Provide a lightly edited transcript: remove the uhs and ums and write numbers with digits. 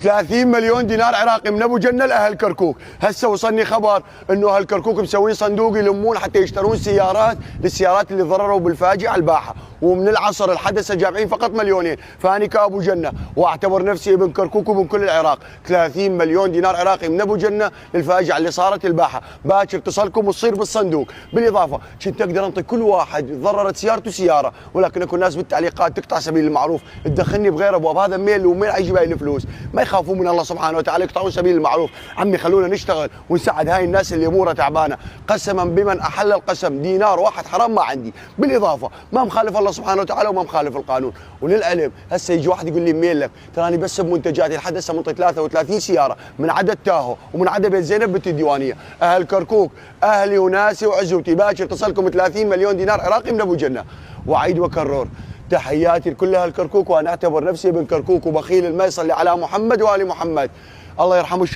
30 مليون دينار عراقي من ابو جنه لاهل كركوك. هسه وصلني خبر انه اهل كركوك مسوين صندوق يلمون حتى يشترون سيارات للسيارات اللي ضرروا بالفاجعه الباحه، ومن العصر الحدث جامعين فقط مليونين، فاني كابو جنه واعتبر نفسي ابن كركوك وابن كل العراق. 30 مليون دينار عراقي من ابو جنه للفاجعه اللي صارت الباحه، باكر اتصلكم وتصير بالصندوق. بالاضافه كنت اقدر انطي كل واحد ضررت سيارته سياره، ولكن اكو ناس بالتعليقات تقطع سبيل المعروف، تدخلني بغير ابواب. هذا ميل ومين يجيب هاي الفلوس؟ ما يخافون من الله سبحانه وتعالى، يقطعون سبيل المعروف. عمي خلونا نشتغل ونساعد هاي الناس اللي امورها تعبانه. قسما بمن احل القسم دينار واحد حرام ما عندي. بالاضافه ما مخالف الله سبحانه وتعالى وما مخالف القانون. وللعلم هسه يجي واحد يقول لي مين لك؟ تراني بس بمنتجاتي لحد هسه منطي 33 سياره من عدد تاهو ومن عدد بيت زينب بنت الديوانيه. اهل كركوك اهلي وناسي وعزوتي، باكر اتصلكم 30 مليون دينار عراقي من ابو جنه. واعيد واكرر تحياتي لكل اهل كركوك، وانا اعتبر نفسي ابن كركوك وبخيل ما يصلي على محمد وال محمد. الله يرحمه.